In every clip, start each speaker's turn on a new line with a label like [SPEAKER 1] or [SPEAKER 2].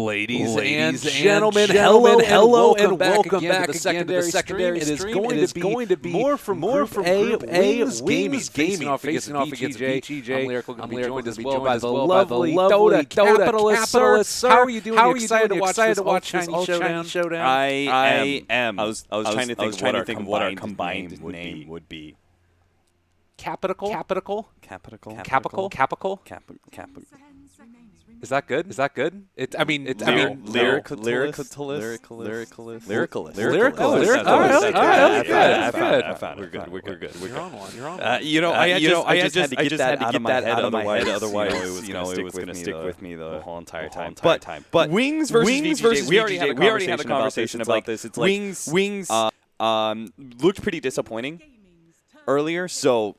[SPEAKER 1] Ladies and gentlemen, hello, and welcome back to the secondary stream. It is going to be more from Group A, Wings Gaming facing off against VGJ. I'm Lyrical, going to be joined as well by the lovely Dota Capitalist. How are you doing? How are you excited to watch this Shiny Showdown?
[SPEAKER 2] I am. I was trying to think of what our combined name would be.
[SPEAKER 1] Capital. Is that good? Lyricalist.
[SPEAKER 2] I found it. We're good.
[SPEAKER 1] You're on one.
[SPEAKER 2] I just had to get that out of my head. Otherwise, it was going to stick with me the whole entire time. But Wings versus VGJ, we already had a conversation about this. It's like Wings looked pretty disappointing earlier. So,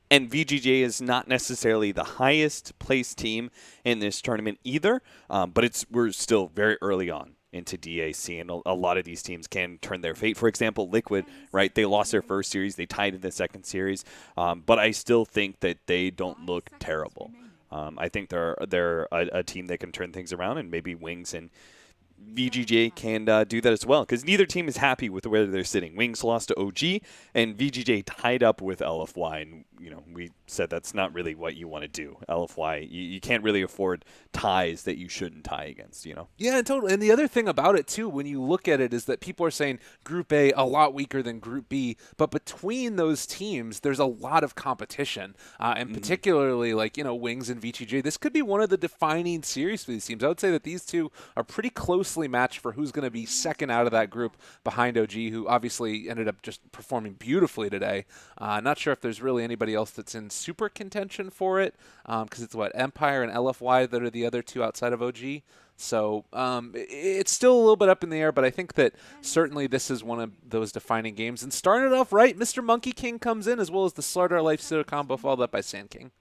[SPEAKER 2] and VGJ is not necessarily the highest placed team in this tournament either, but we're still very early on into DAC, and a lot of these teams can turn their fate. For example, Liquid, right? They lost their first series, they tied in the second series, but I still think that they don't look terrible. I think they're a team that can turn things around, and maybe Wings and VGJ can do that as well, because neither team is happy with where they're sitting. Wings lost to OG, and VGJ tied up with LFY, and we said that's not really what you want to do. LFY, you can't really afford ties that you shouldn't tie against,
[SPEAKER 1] Yeah, totally. And the other thing about it, too, when you look at it, is that people are saying Group A a lot weaker than Group B, but between those teams, there's a lot of competition, and particularly, Wings and VGJ. This could be one of the defining series for these teams. I would say that these two are pretty closely matched for who's going to be second out of that group behind OG, who obviously ended up just performing beautifully today. Not sure if there's really anybody else that's in super contention for it, because it's Empire and LFY that are the other two outside of OG. So it's still a little bit up in the air, but I think that certainly this is one of those defining games. And starting it off right, Mr. Monkey King comes in, as well as the Slardar Lifestealer combo, followed up by Sand King.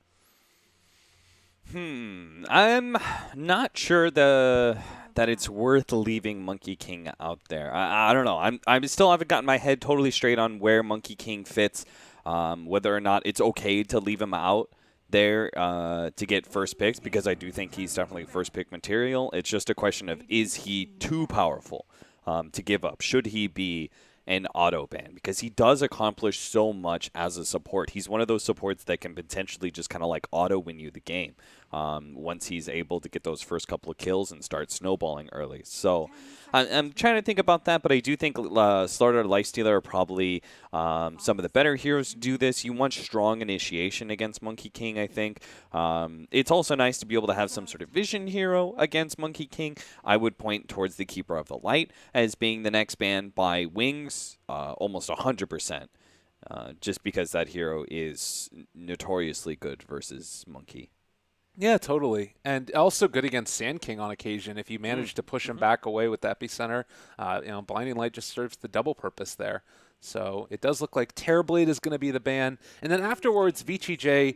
[SPEAKER 2] I'm not sure that it's worth leaving Monkey King out there. I don't know. I still haven't gotten my head totally straight on where Monkey King fits, whether or not it's okay to leave him out there to get first picks, because I do think he's definitely first pick material. It's just a question of, is he too powerful to give up? Should he be an auto ban? Because he does accomplish so much as a support. He's one of those supports that can potentially just kind of auto win you the game once he's able to get those first couple of kills and start snowballing early. So I'm trying to think about that, but I do think Slardar Lifestealer are probably some of the better heroes to do this. You want strong initiation against Monkey King, I think. It's also nice to be able to have some sort of vision hero against Monkey King. I would point towards the Keeper of the Light as being the next ban by Wings, almost 100%, just because that hero is notoriously good versus Monkey.
[SPEAKER 1] Yeah, totally. And also good against Sand King on occasion if you manage to push him back away with the Epicenter. Blinding Light just serves the double purpose there. So it does look like Terrorblade is going to be the ban. And then afterwards, VGJ,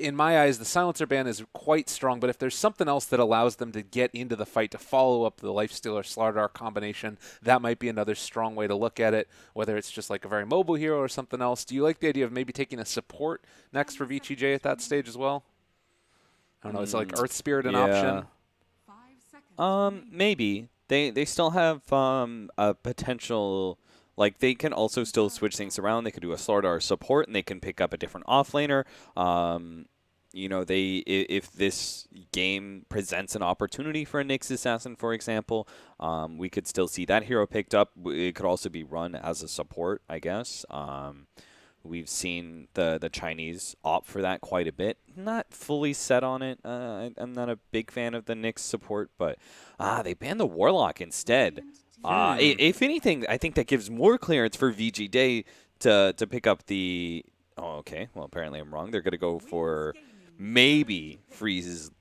[SPEAKER 1] in my eyes, the Silencer ban is quite strong. But if there's something else that allows them to get into the fight to follow up the Lifestealer Slardar combination, that might be another strong way to look at it, whether it's just like a very mobile hero or something else. Do you like the idea of maybe taking a support next for VGJ at that stage as well? I don't know. Is like Earth Spirit an option?
[SPEAKER 2] Maybe. They still have a potential. They can also still switch things around. They could do a Slardar support, and they can pick up a different offlaner. If this game presents an opportunity for a Nyx Assassin, for example, we could still see that hero picked up. It could also be run as a support, I guess. We've seen the Chinese opt for that quite a bit. Not fully set on it. I'm not a big fan of the Nyx support, but they banned the Warlock instead. If anything, I think that gives more clearance for VGJ to pick up the... Oh, okay. Well, apparently I'm wrong. They're going to go for maybe freezes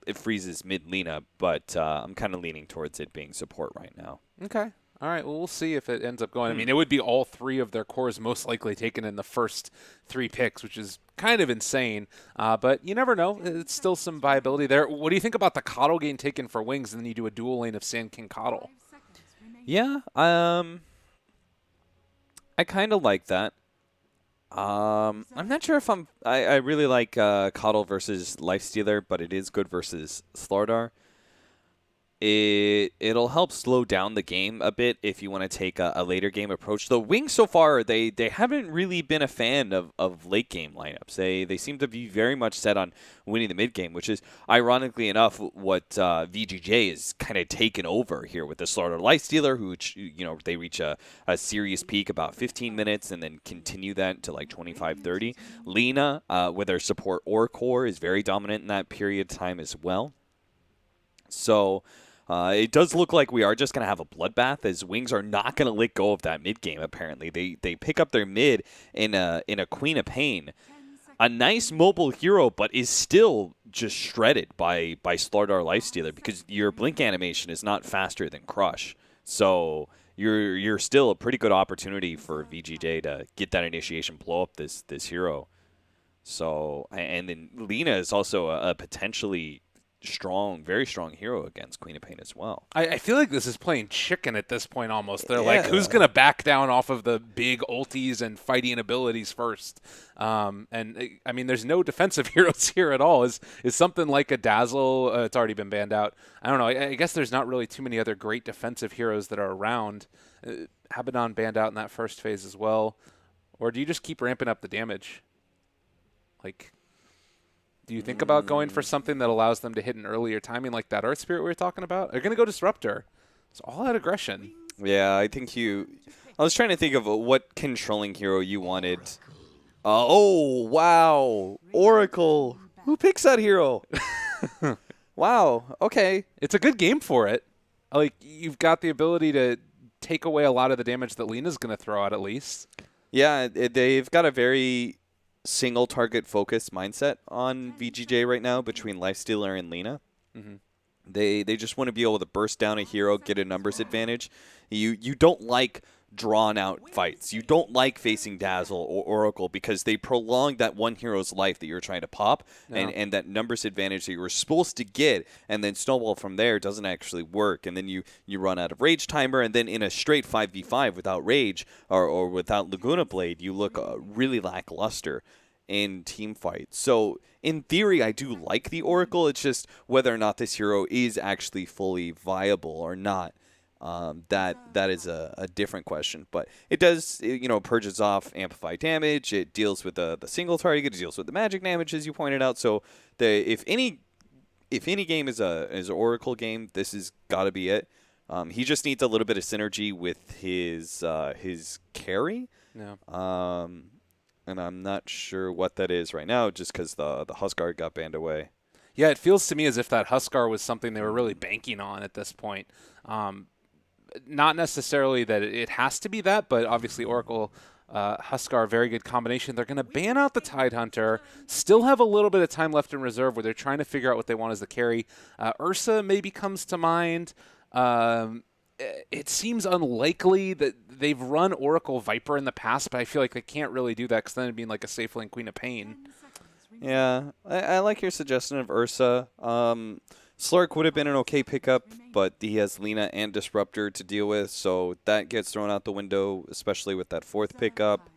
[SPEAKER 2] mid Lina, but I'm kind of leaning towards it being support right now.
[SPEAKER 1] Okay. All right, well, we'll see if it ends up going. I mean, it would be all three of their cores most likely taken in the first 3 picks, which is kind of insane. But you never know. It's still some viability there. What do you think about the Coddle gain taken for Wings, and then you do a dual lane of Sand King Coddle?
[SPEAKER 2] Yeah, I kind of like that. I'm not sure if I really like Coddle versus Lifestealer, but it is good versus Slardar. It'll help slow down the game a bit if you want to take a later game approach. The Wings so far, they haven't really been a fan of late game lineups. They seem to be very much set on winning the mid game, which is ironically enough what VGJ is kind of taken over here with the Slaughter Lifestealer, who they reach a serious peak about 15 minutes and then continue that to like 25-30. Lena with her support or core is very dominant in that period of time as well. So it does look like we are just going to have a bloodbath, as Wings are not going to let go of that mid game. Apparently, they pick up their mid in a Queen of Pain, a nice mobile hero, but is still just shredded by Slardar Lifestealer because your blink animation is not faster than Crush. So you're still a pretty good opportunity for VGJ to get that initiation, blow up this hero. So and then Lena is also a potentially very strong hero against Queen of Pain as well.
[SPEAKER 1] I feel like this is playing chicken at this point almost. They're like, who's going to back down off of the big ultis and fighting abilities first? And I mean, there's no defensive heroes here at all. Is something like a Dazzle, it's already been banned out. I don't know. I guess there's not really too many other great defensive heroes that are around. Abaddon banned out in that first phase as well. Or do you just keep ramping up the damage? Like, do you think about going for something that allows them to hit an earlier timing like that Earth Spirit we were talking about? They're going to go Disruptor. It's all out aggression.
[SPEAKER 2] Yeah, I think I was trying to think of what controlling hero you wanted. Oh, wow. Oracle. Who picks that hero? Wow. Okay.
[SPEAKER 1] It's a good game for it. Like, you've got the ability to take away a lot of the damage that Lena's going to throw out at least.
[SPEAKER 2] Yeah, they've got a very single target focus mindset on VGJ right now between Lifestealer and Lena.
[SPEAKER 1] Mm-hmm.
[SPEAKER 2] They just want to be able to burst down a hero, get a numbers advantage. You don't like drawn out fights. You don't like facing Dazzle or Oracle because they prolong that one hero's life that you're trying to pop, and that numbers advantage that you were supposed to get, and then snowball from there doesn't actually work. And then you run out of rage timer, and then in a straight 5v5 without rage or without Laguna Blade, you look really lackluster in team fights. So in theory, I do like the Oracle. It's just whether or not this hero is actually fully viable or not. That is a different question, but it does, purges off amplified damage. It deals with the single target. It deals with the magic damage, as you pointed out. So if any game is an Oracle game, this has got to be it. He just needs a little bit of synergy with his carry.
[SPEAKER 1] Yeah.
[SPEAKER 2] And I'm not sure what that is right now, just because the Huskar got banned away.
[SPEAKER 1] Yeah, it feels to me as if that Huskar was something they were really banking on at this point. Not necessarily that it has to be that, but obviously Oracle, Huskar, very good combination. They're going to ban out the Tidehunter, still have a little bit of time left in reserve where they're trying to figure out what they want as the carry. Ursa maybe comes to mind. It seems unlikely that they've run Oracle Viper in the past, but I feel like they can't really do that because then it'd be like a safe lane Queen of Pain.
[SPEAKER 2] Yeah, I like your suggestion of Ursa. Slurk would have been an okay pickup, but he has Lena and Disruptor to deal with, so that gets thrown out the window, especially with that fourth pickup.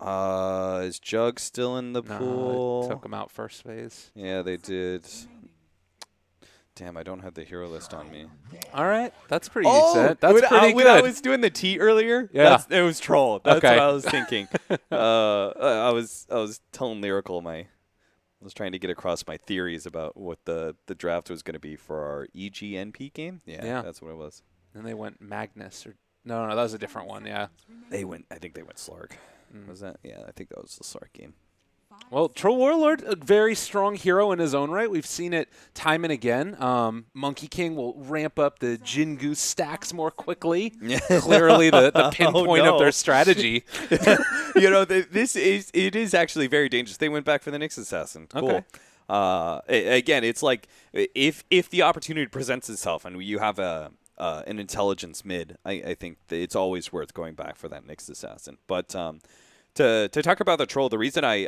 [SPEAKER 2] Is Jug still in the pool?
[SPEAKER 1] Took him out first phase.
[SPEAKER 2] Yeah, they did. Damn, I don't have the hero list on me.
[SPEAKER 1] All right, that's pretty decent. That's pretty good.
[SPEAKER 2] When I was doing the T earlier,
[SPEAKER 1] yeah,
[SPEAKER 2] it was troll. That's
[SPEAKER 1] okay.
[SPEAKER 2] what I was thinking. I was telling Lyrical I was trying to get across my theories about what the draft was going to be for our EGNP game. Yeah, that's what it was.
[SPEAKER 1] And they went Magnus, or no, that was a different one. Yeah,
[SPEAKER 2] I think they went Slark. Was that? Yeah, I think that was the Slark game.
[SPEAKER 1] Well, Troll Warlord, a very strong hero in his own right. We've seen it time and again. Monkey King will ramp up the Jingu stacks more quickly. Clearly the pinpoint of their strategy.
[SPEAKER 2] It is actually very dangerous. They went back for the Nyx Assassin. Cool.
[SPEAKER 1] Okay.
[SPEAKER 2] Again, it's like if the opportunity presents itself and you have an intelligence mid, I think that it's always worth going back for that Nyx Assassin. But to talk about the troll, the reason I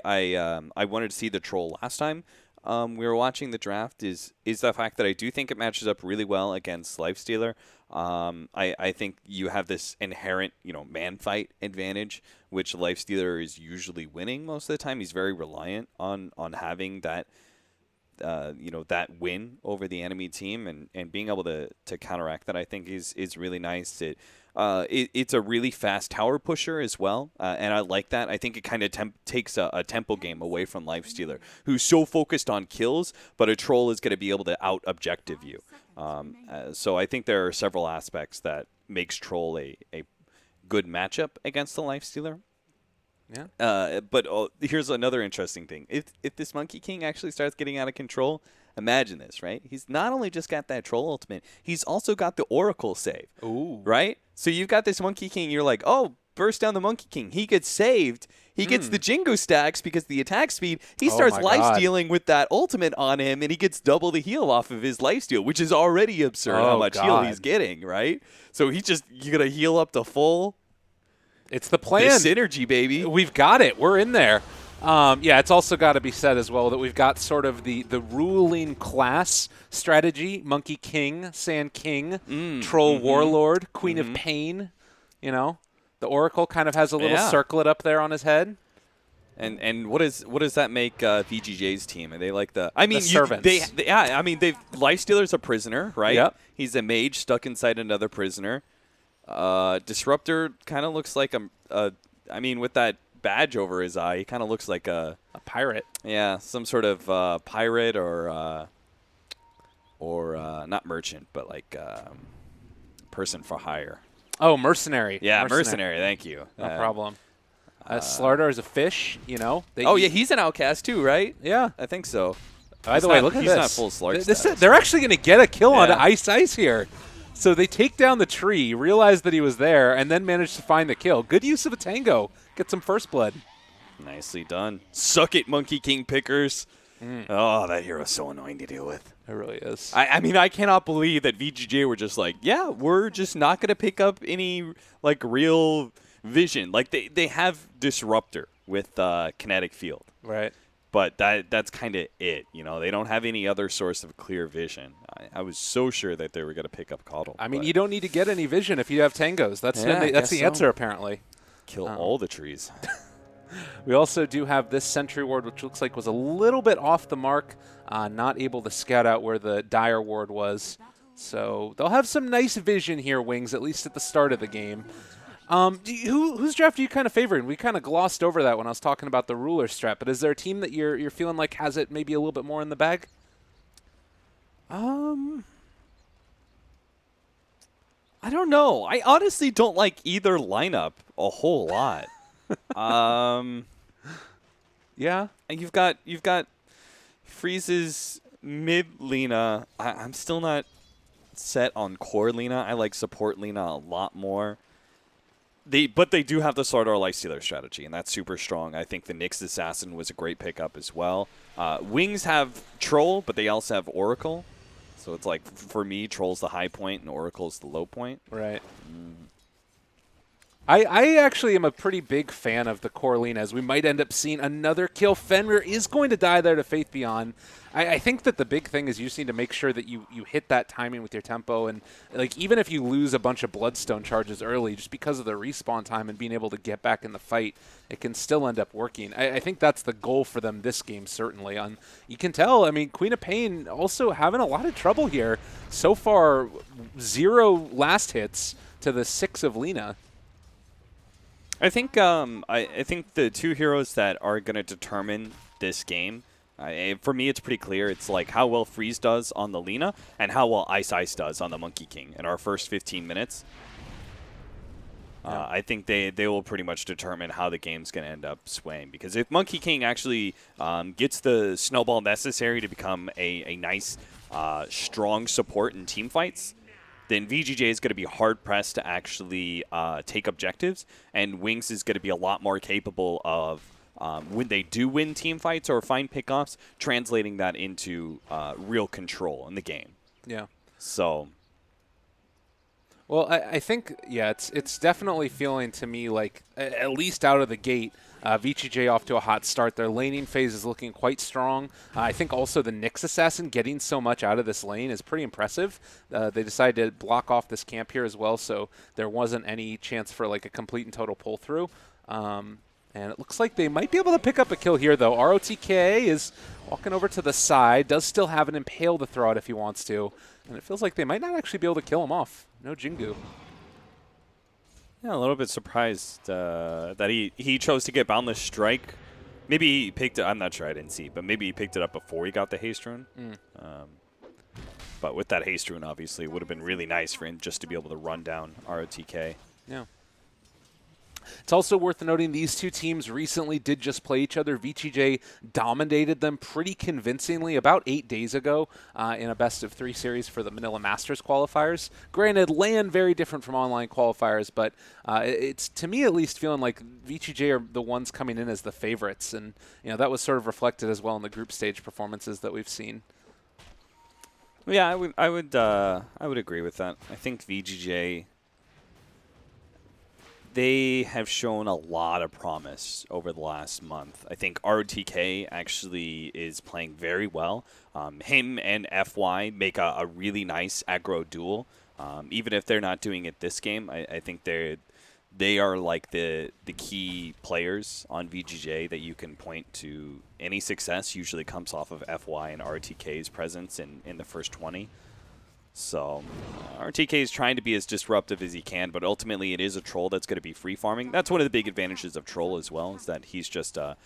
[SPEAKER 2] wanted to see the troll last time we were watching the draft is the fact that I do think it matches up really well against Lifestealer. I think you have this inherent, man fight advantage, which Lifestealer is usually winning most of the time. He's very reliant on having that, that win over the enemy team, and being able to counteract that, I think is really nice. It's a really fast tower pusher as well, and I like that. I think it kind of takes a tempo game away from Lifestealer, who's so focused on kills, but a troll is going to be able to out-objective you. So I think there are several aspects that makes troll a good matchup against the Lifestealer.
[SPEAKER 1] Yeah.
[SPEAKER 2] But here's another interesting thing. If this Monkey King actually starts getting out of control, imagine this, right? He's not only just got that troll ultimate, he's also got the Oracle save.
[SPEAKER 1] Ooh.
[SPEAKER 2] Right? So you've got this Monkey King, you're like, oh, burst down the Monkey King. He gets saved. He gets the Jingo stacks because the attack speed. He starts life-stealing with that ultimate on him, and he gets double the heal off of his lifesteal, which is already absurd how much heal he's getting, right? So you got to heal up to full.
[SPEAKER 1] It's the plan.
[SPEAKER 2] This synergy, baby.
[SPEAKER 1] We've got it. We're in there. It's also got to be said as well that we've got sort of the ruling class strategy: Monkey King, Sand King, Troll Warlord, Queen of Pain. The Oracle kind of has a little circlet up there on his head.
[SPEAKER 2] And what does that make VGJ's team? Are they like the? I mean,
[SPEAKER 1] the servants.
[SPEAKER 2] Lifestealer's a prisoner, right?
[SPEAKER 1] Yep.
[SPEAKER 2] He's a mage stuck inside another prisoner. Disruptor kind of looks like with that badge over his eye, he kind of looks like a
[SPEAKER 1] pirate.
[SPEAKER 2] Yeah, some sort of pirate or not merchant, but like person for hire.
[SPEAKER 1] Oh, mercenary.
[SPEAKER 2] Yeah, mercenary. Thank you.
[SPEAKER 1] No problem. Slardar is a fish,
[SPEAKER 2] He's an outcast too, right?
[SPEAKER 1] Yeah.
[SPEAKER 2] I think so.
[SPEAKER 1] By the way, look at this.
[SPEAKER 2] He's not full Slark.
[SPEAKER 1] They're actually going to get a kill on Ice here. So they take down the tree, realize that he was there, and then manage to find the kill. Good use of a tango. Get some first blood.
[SPEAKER 2] Nicely done. Suck it, Monkey King pickers. Oh, that hero's so annoying to deal with.
[SPEAKER 1] It really is.
[SPEAKER 2] I cannot believe that VGJ were just like, yeah, we're just not going to pick up any real vision. Like they have Disruptor with Kinetic Field.
[SPEAKER 1] Right.
[SPEAKER 2] But that's kind of it. They don't have any other source of clear vision. I was so sure that they were going to pick up Coddle.
[SPEAKER 1] I mean, you don't need to get any vision if you have tangos. That's the answer, apparently.
[SPEAKER 2] Kill all the trees.
[SPEAKER 1] We also do have this Sentry Ward, which looks like was a little bit off the mark, not able to scout out where the Dire Ward was. So they'll have some nice vision here, Wings, at least at the start of the game. Whose draft do you kind of favor? We kind of glossed over that when I was talking about the ruler strat, but is there a team that you're feeling like has it maybe a little bit more in the bag?
[SPEAKER 2] I don't know. I honestly don't like either lineup a whole lot.
[SPEAKER 1] Yeah.
[SPEAKER 2] And you've got Freeze's mid Lina. I'm still not set on core Lina. I like support Lina a lot more. But they do have the Slardar Lifestealer strategy, and that's super strong. I think the Nyx Assassin was a great pickup as well. Wings have Troll, but they also have Oracle. So it's like, for me, Troll's the high point and Oracle's the low point.
[SPEAKER 1] Right. I actually am a pretty big fan of the Corlina, as we might end up seeing another kill. Fenrir is going to die there to Faith Beyond. I think that the big thing is you just need to make sure that you hit that timing with your tempo. And even if you lose a bunch of Bloodstone charges early, just because of the respawn time and being able to get back in the fight, it can still end up working. I think that's the goal for them this game, certainly. You can tell, Queen of Pain also having a lot of trouble here. So far, 0 last hits to the 6 of Lina.
[SPEAKER 2] I think the two heroes that are going to determine this game, for me, it's pretty clear. It's like how well Freeze does on the Lina and how well Ice does on the Monkey King in our first 15 minutes. I think they will pretty much determine how the game's going to end up swaying. Because if Monkey King actually gets the snowball necessary to become a nice, strong support in team fights, then VGJ is going to be hard-pressed to actually take objectives, and Wings is going to be a lot more capable of, when they do win team fights or find pickoffs, translating that into real control in the game.
[SPEAKER 1] Yeah.
[SPEAKER 2] So,
[SPEAKER 1] Well, I think, yeah, it's definitely feeling to me like, at least out of the gate, VGJ off to a hot start. Their laning phase is looking quite strong. I think also the Nyx Assassin getting so much out of this lane is pretty impressive. They decided to block off this camp here as well, so there wasn't any chance for like a complete and total pull-through. And it looks like they might be able to pick up a kill here, though. ROTK is walking over to the side, does still have an Impale to throw out if he wants to. And it feels like they might not actually be able to kill him off. No Jingu.
[SPEAKER 2] Yeah, a little bit surprised that he chose to get Boundless Strike. Maybe he picked it. I'm not sure. I didn't see. But maybe he picked it up before he got the Haste Rune. But with that Haste Rune, obviously, it would have been really nice for him just to be able to run down ROTK.
[SPEAKER 1] Yeah. It's also worth noting these two teams recently did just play each other. VGJ dominated them pretty convincingly about 8 days ago in a best-of-3 series for the Manila Masters qualifiers. Granted, LAN very different from online qualifiers, but it's, to me at least, feeling like VGJ are the ones coming in as the favorites, and that was sort of reflected as well in the group stage performances that we've seen.
[SPEAKER 2] Yeah, I would agree with that. I think VGJ, they have shown a lot of promise over the last month. I think ROTK actually is playing very well. Him and FY make a really nice aggro duel. Even if they're not doing it this game, I think they are like the key players on VGJ that you can point to. Any success usually comes off of FY and RTK's presence in the first 20. So RTK is trying to be as disruptive as he can, but ultimately it is a troll that's going to be free farming. That's one of the big advantages of troll as well, is that he's just a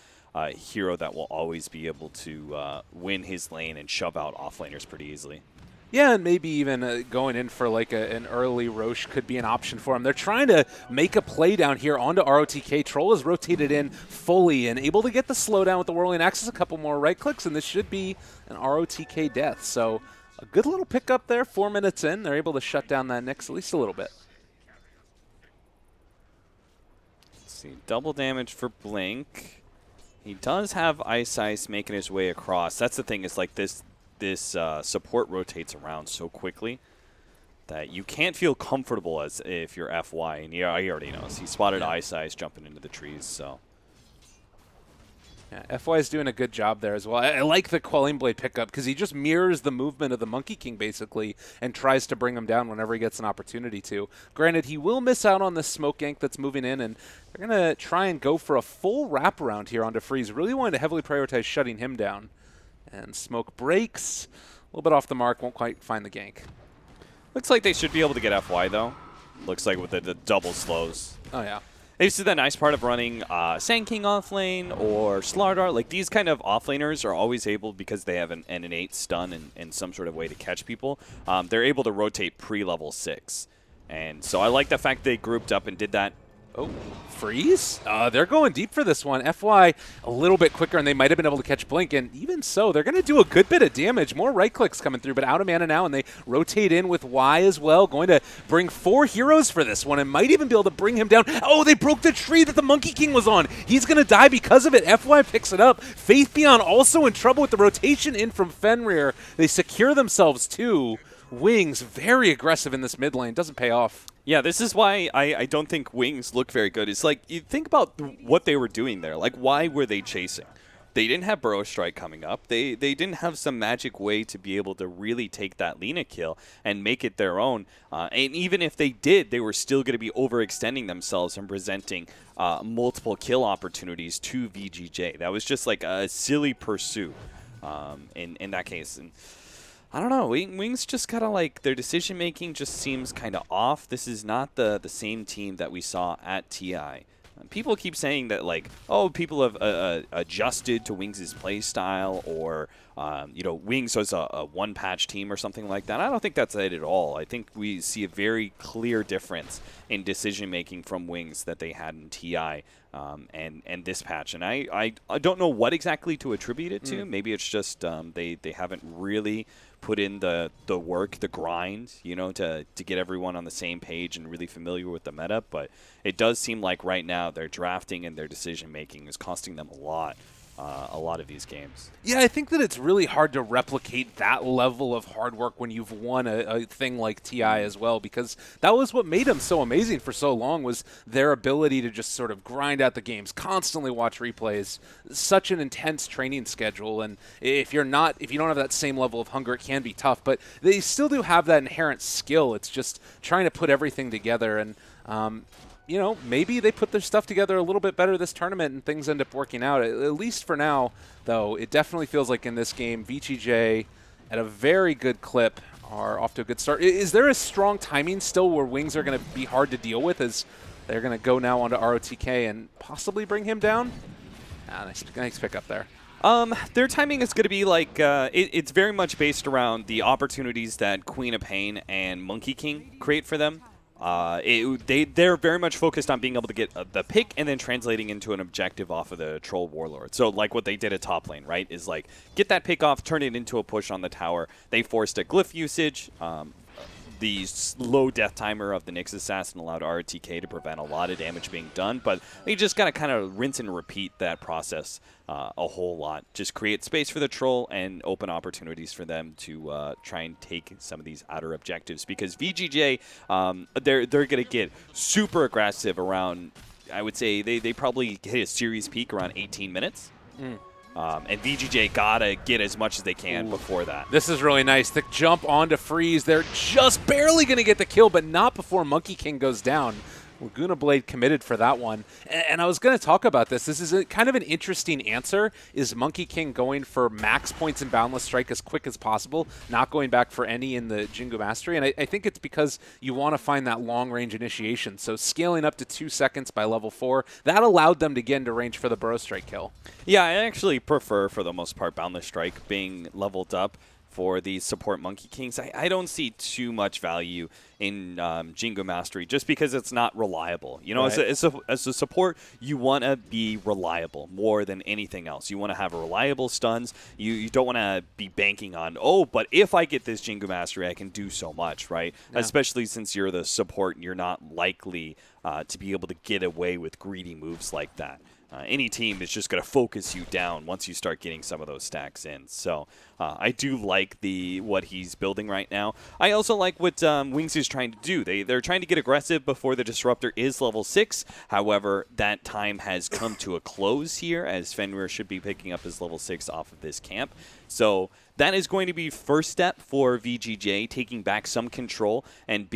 [SPEAKER 2] hero that will always be able to win his lane and shove out offlaners pretty easily.
[SPEAKER 1] Yeah, and maybe even going in for like an early Roche could be an option for him. They're trying to make a play down here onto ROTK. Troll is rotated in fully and able to get the slowdown with the Whirling Axis, a couple more right clicks, and this should be an ROTK death. So a good little pickup there. 4 minutes in, they're able to shut down that Nyx at least a little bit.
[SPEAKER 2] Let's see, double damage for Blink. He does have Ice making his way across. That's the thing, is like this support rotates around so quickly that you can't feel comfortable as if you're FY. And he already knows. He spotted Ice jumping into the trees, so.
[SPEAKER 1] Yeah, FY is doing a good job there as well. I like the Quelling Blade pickup because he just mirrors the movement of the Monkey King, basically, and tries to bring him down whenever he gets an opportunity to. Granted, he will miss out on this smoke gank that's moving in, and they're going to try and go for a full wraparound here onto Freeze. Really wanted to heavily prioritize shutting him down. And smoke breaks. A little bit off the mark, won't quite find the gank.
[SPEAKER 2] Looks like they should be able to get FY, though. Looks like with the double slows.
[SPEAKER 1] Oh, yeah.
[SPEAKER 2] This is the nice part of running Sand King offlane or Slardar. Like, these kind of offlaners are always able, because they have an innate stun and some sort of way to catch people, they're able to rotate pre-level 6. And so I like the fact they grouped up and did that.
[SPEAKER 1] Oh, Freeze? They're going deep for this one. FY a little bit quicker, and they might have been able to catch Blink. And even so, they're going to do a good bit of damage. More right clicks coming through, but out of mana now, and they rotate in with Y as well. Going to bring 4 heroes for this one, and might even be able to bring him down. Oh, they broke the tree that the Monkey King was on. He's going to die because of it. FY picks it up. Faith Beyond also in trouble with the rotation in from Fenrir. They secure themselves too. Wings very aggressive in this mid lane. Doesn't pay off.
[SPEAKER 2] Yeah, this is why I don't think Wings look very good. It's like, you think about what they were doing there. Like, why were they chasing? They didn't have Burrow Strike coming up. They didn't have some magic way to be able to really take that Lina kill and make it their own. And even if they did, they were still going to be overextending themselves and presenting multiple kill opportunities to VGJ. That was just like a silly pursuit in that case. And I don't know. Wings just kind of like, their decision making just seems kind of off. This is not the same team that we saw at TI. People keep saying that, like, oh, people have adjusted to Wings' play style, or Wings was a one-patch team or something like that. I don't think that's it at all. I think we see a very clear difference in decision making from Wings that they had in TI and this patch. And I don't know what exactly to attribute it to. Maybe it's just they haven't really put in the work, the grind, to get everyone on the same page and really familiar with the meta. But it does seem like right now their drafting and their decision making is costing them a lot. a lot of these games.
[SPEAKER 1] Yeah, I think that it's really hard to replicate that level of hard work when you've won a thing like TI as well, because that was what made them so amazing for so long, was their ability to just sort of grind out the games, constantly watch replays, such an intense training schedule. And if you don't have that same level of hunger, it can be tough, but they still do have that inherent skill. It's just trying to put everything together. And you know, maybe they put their stuff together a little bit better this tournament and things end up working out. At least for now, though, it definitely feels like in this game, VGJ at a very good clip are off to a good start. Is there a strong timing still where Wings are going to be hard to deal with as they're going to go now onto ROTK and possibly bring him down? Nice pick up there.
[SPEAKER 2] Their timing is going to be like, it's very much based around the opportunities that Queen of Pain and Monkey King create for them. They're very much focused on being able to get the pick and then translating into an objective off of the Troll Warlord. So like what they did at top lane, right, is like get that pick off, turn it into a push on the tower. They forced a glyph usage. The slow death timer of the Nyx Assassin allowed RTK to prevent a lot of damage being done, but they just got to kind of rinse and repeat that process a whole lot. Just create space for the Troll and open opportunities for them to try and take some of these outer objectives, because VGJ, they're going to get super aggressive around, I would say, they probably hit a series peak around 18 minutes. And VGJ gotta get as much as they can before that.
[SPEAKER 1] This is really nice. The jump onto Freeze. They're just barely going to get the kill, but not before Monkey King goes down. Laguna Blade committed for that one. And I was going to talk about this. This is kind of an interesting answer. Is Monkey King going for max points in Boundless Strike as quick as possible, not going back for any in the Jingu Mastery? And I think it's because you want to find that long-range initiation. So scaling up to 2 seconds by level 4, that allowed them to get into range for the Burrow Strike kill.
[SPEAKER 2] Yeah, I actually prefer, for the most part, Boundless Strike being leveled up for the support Monkey Kings. I don't see too much value in Jingo Mastery just because it's not reliable. You know,
[SPEAKER 1] right.
[SPEAKER 2] as a support, you want to be reliable more than anything else. You want to have reliable stuns. You don't want to be banking on, oh, but if I get this Jingo Mastery, I can do so much, right? Yeah. Especially since you're the support and you're not likely to be able to get away with greedy moves like that. Any team is just going to focus you down once you start getting some of those stacks in. So I do like what he's building right now. I also like what Wings is trying to do. They're trying to get aggressive before the Disruptor is level 6. However, that time has come to a close here, as Fenrir should be picking up his level 6 off of this camp. So that is going to be first step for VGJ, taking back some control and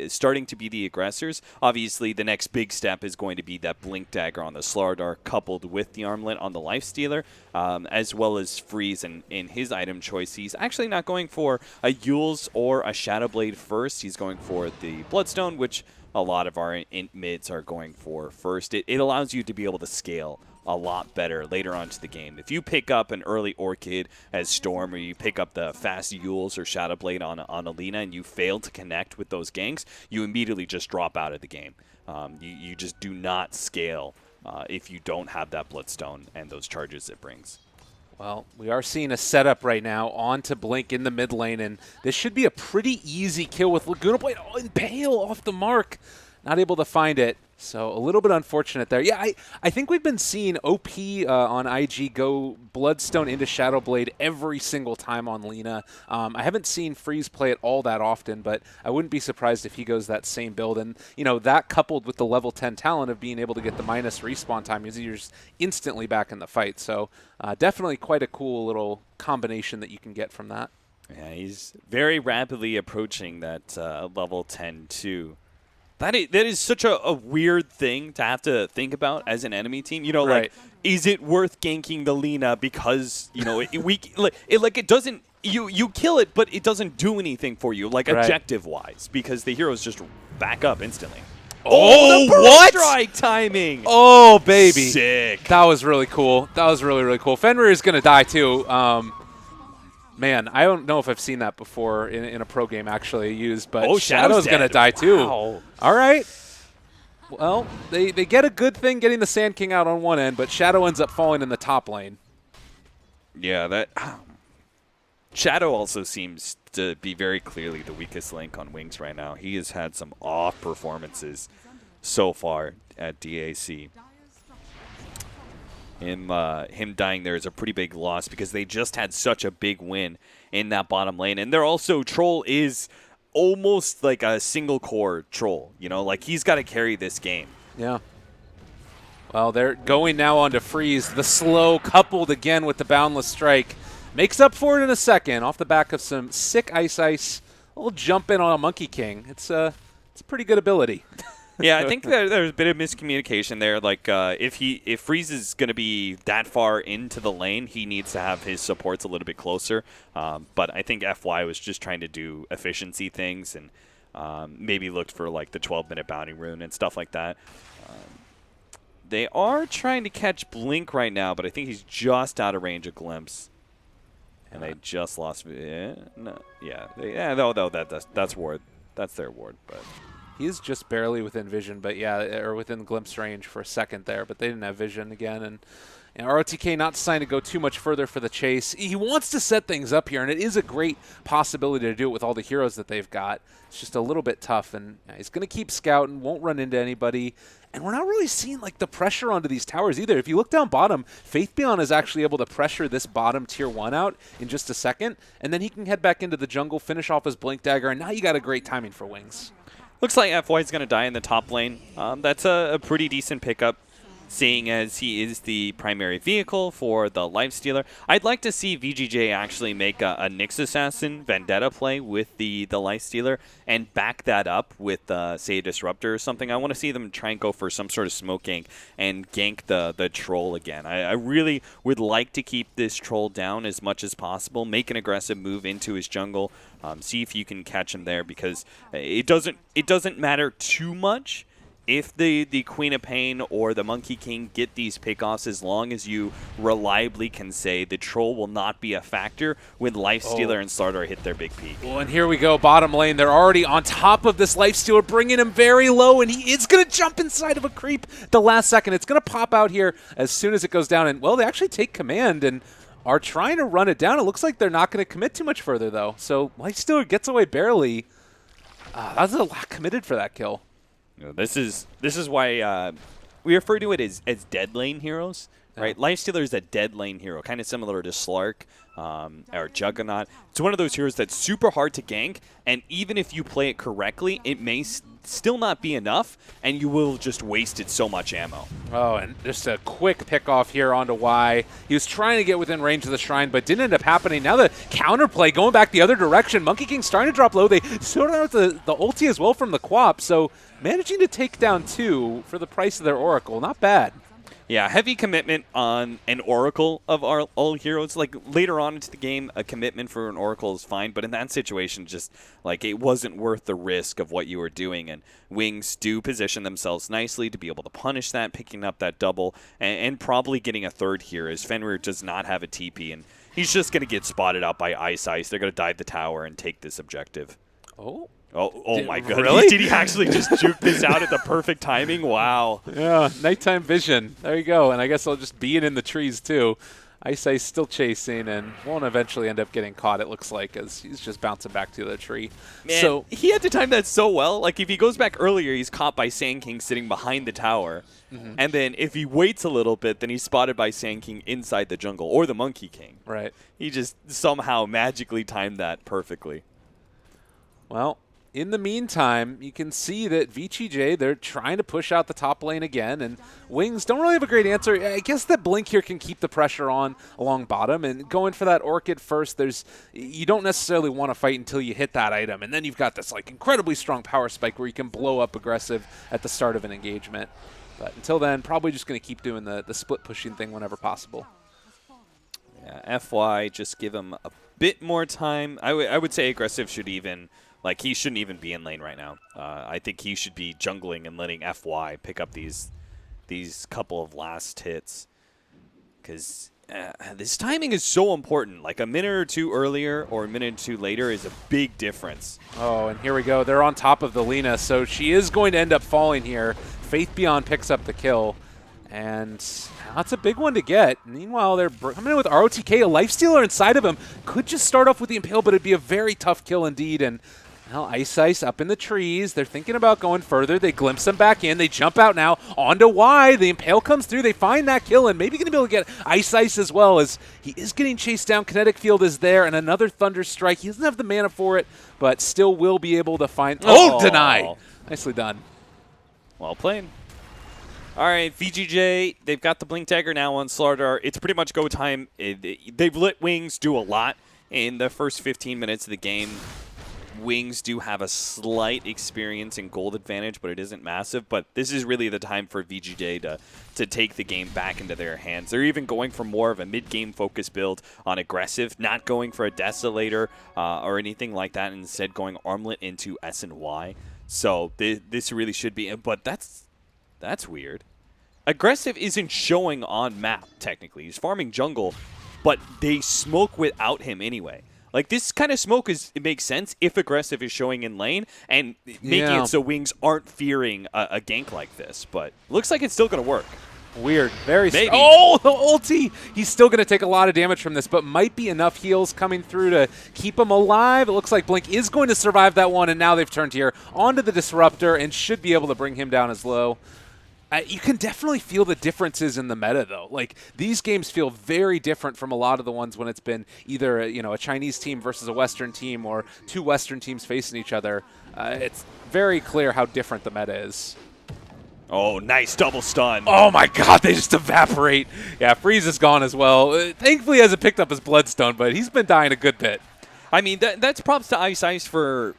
[SPEAKER 2] starting to be the aggressors. Obviously, the next big step is going to be that Blink Dagger on the Slardar coupled with the Armlet on the Lifestealer, as well as Freeze in his item choice. He's actually not going for a Yules or a Shadowblade first. He's going for the Bloodstone, which a lot of our mids are going for first. It allows you to be able to scale a lot better later on to the game. If you pick up an early Orchid as Storm, or you pick up the fast Yules or Shadowblade on Alina and you fail to connect with those ganks, you immediately just drop out of the game. You just do not scale if you don't have that Bloodstone and those charges it brings.
[SPEAKER 1] Well, we are seeing a setup right now on to Blink in the mid lane, and this should be a pretty easy kill with Laguna Blade. Oh, Impale off the mark. Not able to find it. So a little bit unfortunate there. Yeah, I think we've been seeing OP on IG go Bloodstone into Shadowblade every single time on Lina. I haven't seen Freeze play it all that often, but I wouldn't be surprised if he goes that same build. And, you know, that coupled with the level 10 talent of being able to get the minus respawn time, you're just instantly back in the fight. So definitely quite a cool little combination that you can get from that.
[SPEAKER 2] Yeah, he's very rapidly approaching that level 10 too. That is such a weird thing to have to think about as an enemy team. You know,
[SPEAKER 1] right.
[SPEAKER 2] Like, is it worth ganking the Lina because, you know, it doesn't, you kill it, but it doesn't do anything for you, like,
[SPEAKER 1] right.
[SPEAKER 2] objective-wise, because the heroes just back up instantly.
[SPEAKER 1] Oh,
[SPEAKER 2] the
[SPEAKER 1] what?
[SPEAKER 2] Strike timing!
[SPEAKER 1] Oh, baby.
[SPEAKER 2] Sick.
[SPEAKER 1] That was really cool. That was really, really cool. Fenrir is going to die, too. Man, I don't know if I've seen that before in a pro game actually used, but Shadow's going to die too.
[SPEAKER 2] Wow.
[SPEAKER 1] All right. Well, they get a good thing getting the Sand King out on one end, but Shadow ends up falling in the top lane.
[SPEAKER 2] Yeah, that Shadow also seems to be very clearly the weakest link on Wings right now. He has had some off performances so far at DAC. him dying there is a pretty big loss because they just had such a big win in that bottom lane. And they're also, Troll is almost like a single core Troll, you know, like he's got to carry this game.
[SPEAKER 1] Yeah. Well, they're going now on to Freeze. The slow coupled again with the Boundless Strike. Makes up for it in a second off the back of some sick Ice. A little jump in on a Monkey King. It's a pretty good ability.
[SPEAKER 2] Yeah, I think there's a bit of miscommunication there. Like, if Freeze is going to be that far into the lane, he needs to have his supports a little bit closer. But I think FY was just trying to do efficiency things and maybe looked for like the 12-minute bounty rune and stuff like that. They are trying to catch Blink right now, but I think he's just out of range of Glimpse. And they just lost. That's ward. That's their ward. But
[SPEAKER 1] he's just barely within vision, but yeah, or within glimpse range for a second there. But they didn't have vision again, and ROTK not deciding to go too much further for the chase. He wants to set things up here, and it is a great possibility to do it with all the heroes that they've got. It's just a little bit tough, and he's going to keep scouting, won't run into anybody. And we're not really seeing like the pressure onto these towers either. If you look down bottom, Faith Beyond is actually able to pressure this bottom tier 1 out in just a second, and then he can head back into the jungle, finish off his Blink Dagger, and now you got a great timing for Wings.
[SPEAKER 2] Looks like FY is going to die in the top lane. That's a pretty decent pickup, seeing as he is the primary vehicle for the Lifestealer. I'd like to see VGJ actually make a Nyx Assassin Vendetta play with the Lifestealer and back that up with, say, a Disruptor or something. I want to see them try and go for some sort of smoke gank and gank the Troll again. I really would like to keep this Troll down as much as possible, make an aggressive move into his jungle, see if you can catch him there, because it doesn't matter too much if the Queen of Pain or the Monkey King get these pickoffs, as long as you reliably can say the Troll will not be a factor when Lifestealer and Slardar hit their big peak.
[SPEAKER 1] Well, and here we go, bottom lane. They're already on top of this Lifestealer, bringing him very low, and he is going to jump inside of a creep the last second. It's going to pop out here as soon as it goes down, and, well, they actually take command and are trying to run it down. It looks like they're not going to commit too much further, though. So Lifestealer gets away barely. That's a lot committed for that kill.
[SPEAKER 2] This is why we refer to it as dead lane heroes, right? Lifestealer is a dead lane hero, kind of similar to Slark or Juggernaut. It's one of those heroes that's super hard to gank, and even if you play it correctly, it may still not be enough, and you will just wasted so much ammo.
[SPEAKER 1] Oh, and just a quick pick off here onto Y. He was trying to get within range of the Shrine, but didn't end up happening. Now the counterplay going back the other direction. Monkey King starting to drop low. They sorted out the ulti as well from the Quap, so managing to take down 2 for the price of their Oracle. Not bad.
[SPEAKER 2] Yeah, heavy commitment on an Oracle of all heroes. Like, later on into the game, a commitment for an Oracle is fine, but in that situation, just, like, it wasn't worth the risk of what you were doing. And Wings do position themselves nicely to be able to punish that, picking up that double, and probably getting a third here, as Fenrir does not have a TP, and he's just going to get spotted out by Ice. They're going to dive the tower and take this objective. Oh my goodness.
[SPEAKER 1] Really?
[SPEAKER 2] Did he actually just juke this out at the perfect timing? Wow.
[SPEAKER 1] Yeah, nighttime vision. There you go. And I guess I'll just be in the trees, too. Ice still chasing and won't eventually end up getting caught, it looks like, as he's just bouncing back to the tree.
[SPEAKER 2] Man,
[SPEAKER 1] so
[SPEAKER 2] he had to time that so well. Like, if he goes back earlier, he's caught by Sand King sitting behind the tower. And then if he waits a little bit, then he's spotted by Sand King inside the jungle, or the Monkey King.
[SPEAKER 1] Right.
[SPEAKER 2] He just somehow magically timed that perfectly.
[SPEAKER 1] Well, in the meantime, you can see that VGJ, they're trying to push out the top lane again, and Wings don't really have a great answer. I guess that Blink here can keep the pressure on along bottom, and going for that Orchid first, you don't necessarily want to fight until you hit that item, and then you've got this like incredibly strong power spike where you can blow up aggressive at the start of an engagement. But until then, probably just going to keep doing the split pushing thing whenever possible.
[SPEAKER 2] Yeah, FY, just give him a bit more time. I would say aggressive should even... Like, he shouldn't even be in lane right now. I think he should be jungling and letting FY pick up these couple of last hits. Because this timing is so important. Like, a minute or two earlier or a minute or two later is a big difference.
[SPEAKER 1] Oh, and here we go. They're on top of the Lina, so she is going to end up falling here. Faith Beyond picks up the kill. And that's a big one to get. Meanwhile, they're coming in with ROTK, a Lifestealer inside of him. Could just start off with the Impale, but it'd be a very tough kill indeed. And Well, Ice up in the trees. They're thinking about going further. They glimpse them back in. They jump out now onto Y. The Impale comes through. They find that kill and maybe going to be able to get Ice as well as he is getting chased down. Kinetic Field is there and another Thunder Strike. He doesn't have the mana for it, but still will be able to find. Oh, deny. Nicely done.
[SPEAKER 2] Well played. All right, VGJ, they've got the Blink Dagger now on Slardar. It's pretty much go time. They've let Wings do a lot in the first 15 minutes of the game. Wings do have a slight experience and gold advantage, but it isn't massive. But this is really the time for VGJ to take the game back into their hands. They're even going for more of a mid-game focus build on aggressive, not going for a Desolator or anything like that, instead going Armlet into S and Y. So this really should be, but that's weird. Aggressive isn't showing on map, technically. He's farming jungle, but they smoke without him anyway. Like, this kind of smoke it makes sense if Aggressive is showing in lane and making it so Wings aren't fearing a gank like this. But looks like it's still going to work.
[SPEAKER 1] Weird. Very
[SPEAKER 2] Maybe.
[SPEAKER 1] Oh, the ulti! He's still going to take a lot of damage from this, but might be enough heals coming through to keep him alive. It looks like Blink is going to survive that one, and now they've turned here onto the Disruptor and should be able to bring him down as low. You can definitely feel the differences in the meta, though. Like, these games feel very different from a lot of the ones when it's been either a Chinese team versus a Western team or two Western teams facing each other. It's very clear how different the meta is.
[SPEAKER 2] Oh, nice double stun.
[SPEAKER 1] Oh my god, they just evaporate. Yeah, Freeze is gone as well. Thankfully, he hasn't picked up his Bloodstone, but he's been dying a good bit.
[SPEAKER 2] I mean, that's props to Ice for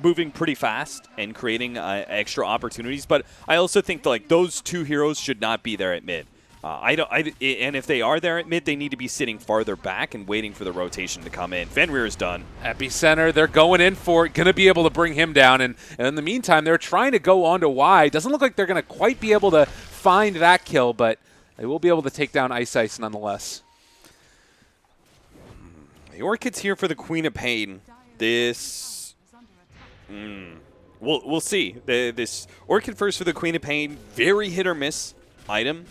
[SPEAKER 2] moving pretty fast and creating extra opportunities. But I also think like those two heroes should not be there at mid. And if they are there at mid, they need to be sitting farther back and waiting for the rotation to come in. Fenrir is done.
[SPEAKER 1] Epicenter, they're going in for it, going to be able to bring him down. And in the meantime, they're trying to go on to Y. Doesn't look like they're going to quite be able to find that kill, but they will be able to take down Ice nonetheless.
[SPEAKER 2] The Orchid's here for the Queen of Pain. This, we'll see. This Orchid first for the Queen of Pain, very hit or miss item.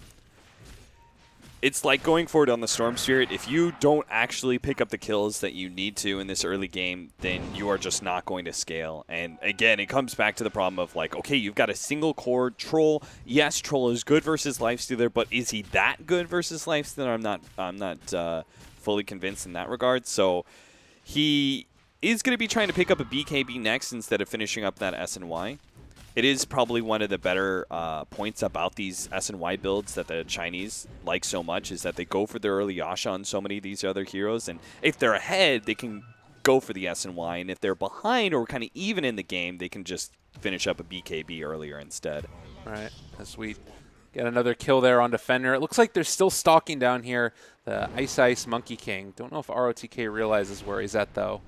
[SPEAKER 2] It's like going forward on the Storm Spirit. If you don't actually pick up the kills that you need to in this early game, then you are just not going to scale. And again, it comes back to the problem of like, okay, you've got a single core Troll. Yes, Troll is good versus Lifestealer, but is he that good versus Lifestealer? I'm not fully convinced in that regard. So he is going to be trying to pick up a BKB next instead of finishing up that S and Y. It is probably one of the better points about these S and Y builds that the Chinese like so much is that they go for their early Yasha on so many of these other heroes. And if they're ahead, they can go for the S and Y. And if they're behind or kind of even in the game, they can just finish up a BKB earlier instead.
[SPEAKER 1] All right. That's sweet. Get another kill there on Defender. It looks like they're still stalking down here the Ice Monkey King. Don't know if ROTK realizes where he's at, though.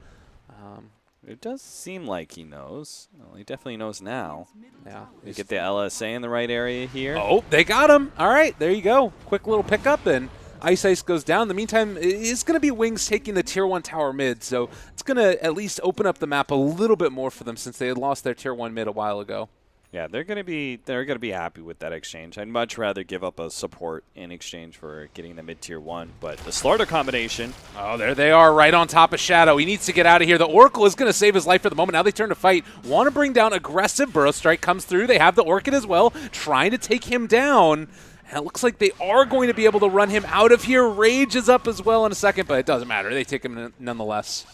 [SPEAKER 2] It does seem like he knows. Well, he definitely knows now.
[SPEAKER 1] Yeah.
[SPEAKER 2] You get the LSA in the right area here.
[SPEAKER 1] Oh, they got him. All right, there you go. Quick little pickup, and Ice goes down. In the meantime, it's going to be Wings taking the Tier 1 tower mid, so it's going to at least open up the map a little bit more for them since they had lost their Tier 1 mid a while ago.
[SPEAKER 2] Yeah, they're gonna be happy with that exchange. I'd much rather give up a support in exchange for getting the mid tier 1, but the Slardar combination.
[SPEAKER 1] Oh, there they are, right on top of Shadow. He needs to get out of here. The Oracle is going to save his life for the moment. Now they turn to fight. Want to bring down aggressive. Burrow Strike comes through. They have the Orchid as well, trying to take him down. And it looks like they are going to be able to run him out of here. Rage is up as well in a second, but it doesn't matter. They take him nonetheless.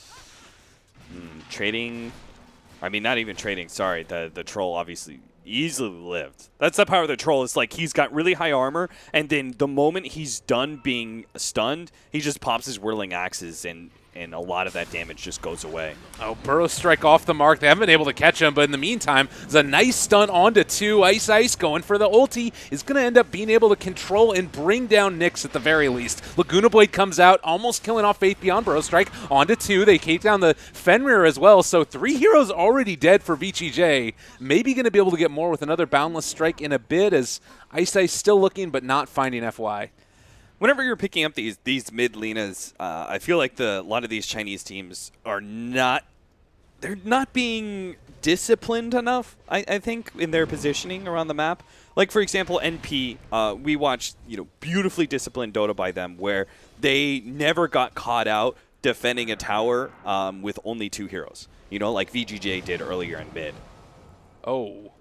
[SPEAKER 2] Trading. I mean, not even trading. Sorry, the Troll obviously easily lived. That's the power of the Troll. It's like he's got really high armor, and then the moment he's done being stunned, he just pops his Whirling Axes, and a lot of that damage just goes away. Oh,
[SPEAKER 1] Burrow Strike off the mark. They haven't been able to catch him, but in the meantime, there's a nice stun onto 2. Ice going for the ulti. Is going to end up being able to control and bring down Nyx at the very least. Laguna Blade comes out, almost killing off Faith Beyond. Burrow Strike onto 2. They take down the Fenrir as well, so 3 heroes already dead for VGJ. Maybe going to be able to get more with another Boundless Strike in a bit as Ice still looking but not finding FY.
[SPEAKER 2] Whenever you're picking up these mid Lenas, I feel like a lot of these Chinese teams are not being disciplined enough, I think, in their positioning around the map. Like, for example, NP, we watched beautifully disciplined Dota by them where they never got caught out defending a tower with only 2 heroes. you know, like VGJ did earlier in mid.
[SPEAKER 1] Oh,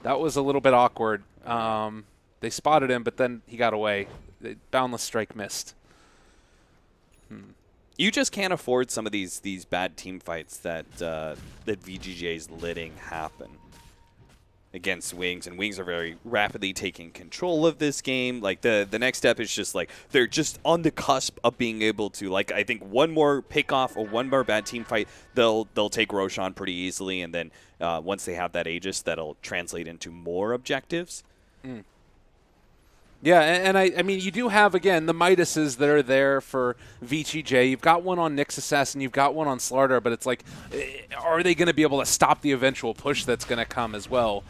[SPEAKER 1] that was a little bit awkward. They spotted him, but then he got away. The boundless strike missed.
[SPEAKER 2] You just can't afford some of these bad team fights that VGJ's letting happen against Wings, and Wings are very rapidly taking control of this game. Like the next step is just like they're just on the cusp of being able to, like, I think one more pick-off or one more bad team fight, they'll take Roshan pretty easily, and then once they have that Aegis, that'll translate into more objectives.
[SPEAKER 1] Yeah, and I mean, you do have, again, the Midases that are there for VGJ. You've got one on Nyx Assassin, you've got one on Slardar, but it's like, are they going to be able to stop the eventual push that's going to come as well,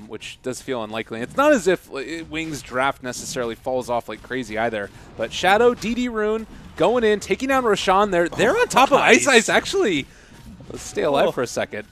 [SPEAKER 1] which does feel unlikely. It's not as if Wings' draft necessarily falls off like crazy either, but Shadow, DD Rune, going in, taking down Roshan. They're on top of Ice Ice, actually. Let's stay alive for a second.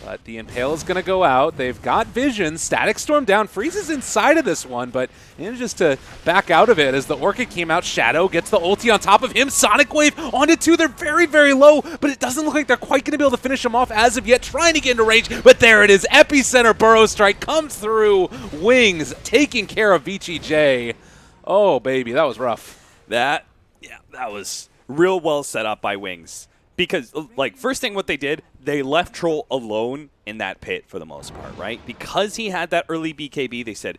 [SPEAKER 1] But the Impale is going to go out. They've got Vision. Static Storm down. Freeze is inside of this one, but manages to back out of it as the Orchid came out. Shadow gets the ulti on top of him. Sonic Wave onto 2. They're very, very low, but it doesn't look like they're quite going to be able to finish him off as of yet. Trying to get into range, but there it is. Epicenter Burrow Strike comes through. Wings taking care of VGJ. Oh, baby, that was rough.
[SPEAKER 2] That was real well set up by Wings. Because, like, first thing what they did, they left Troll alone in that pit for the most part, right? Because he had that early BKB, they said,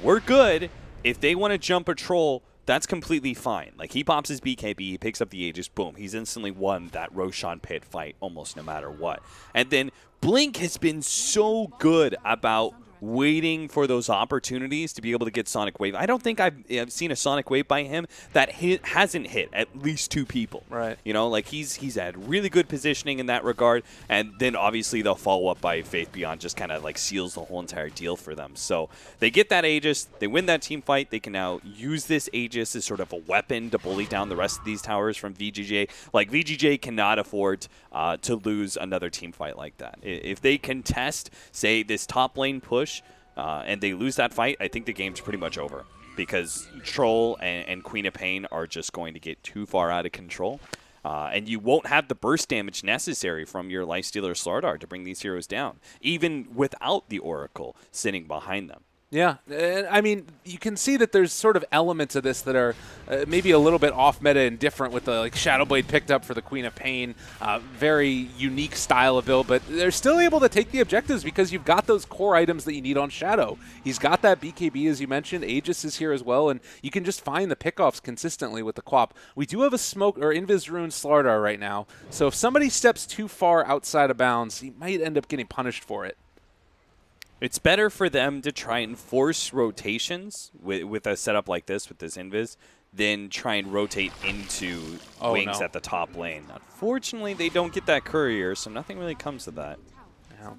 [SPEAKER 2] we're good. If they want to jump a Troll, that's completely fine. Like, he pops his BKB, he picks up the Aegis, boom. He's instantly won that Roshan pit fight almost no matter what. And then Blink has been so good about waiting for those opportunities to be able to get Sonic Wave. I don't think I've seen a Sonic Wave by him that hasn't hit at least 2 people.
[SPEAKER 1] Right.
[SPEAKER 2] You know, like he's had really good positioning in that regard, and then obviously they'll follow up by Faith Beyond, just kind of like seals the whole entire deal for them. So they get that Aegis, they win that team fight, they can now use this Aegis as sort of a weapon to bully down the rest of these towers from VGJ. Like, VGJ cannot afford to lose another team fight like that. If they contest, say, this top lane push, and they lose that fight, I think the game's pretty much over, because Troll and Queen of Pain are just going to get too far out of control, and you won't have the burst damage necessary from your Lifestealer Slardar to bring these heroes down, even without the Oracle sitting behind them.
[SPEAKER 1] Yeah, and I mean, you can see that there's sort of elements of this that are maybe a little bit off meta and different, with the like Shadowblade picked up for the Queen of Pain, very unique style of build, but they're still able to take the objectives because you've got those core items that you need on Shadow. He's got that BKB, as you mentioned. Aegis is here as well, and you can just find the pickoffs consistently with the Quap. We do have a Smoke or Invis Rune Slardar right now, so if somebody steps too far outside of bounds, he might end up getting punished for it.
[SPEAKER 2] It's better for them to try and force rotations with a setup like this, with this Invis, than try and rotate into Wings at the top lane. Unfortunately, they don't get that courier, so nothing really comes to that.
[SPEAKER 1] Yeah.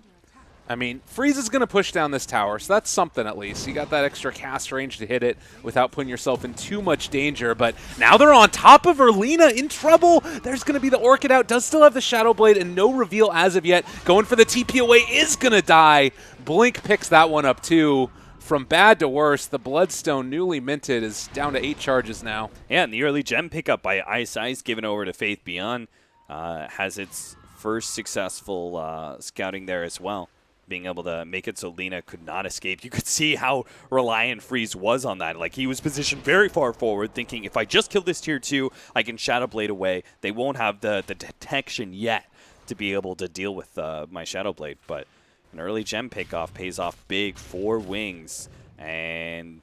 [SPEAKER 1] I mean, Freeze is going to push down this tower, so that's something at least. You got that extra cast range to hit it without putting yourself in too much danger, but now they're on top of Erlina, in trouble. There's going to be the Orchid out, does still have the Shadow Blade, and no reveal as of yet. Going for the TP away, is going to die. Blink picks that one up too. From bad to worse, the Bloodstone, newly minted, is down to 8 charges now.
[SPEAKER 2] Yeah, and the early gem pickup by Ice Ice, given over to Faith Beyond, has its first successful scouting there as well, being able to make it so Lina could not escape. You could see how reliant Freeze was on that. Like, he was positioned very far forward, thinking, if I just kill this tier 2, I can Shadow Blade away. They won't have the detection yet to be able to deal with my Shadow Blade, but an early gem pickoff pays off big for Wings. And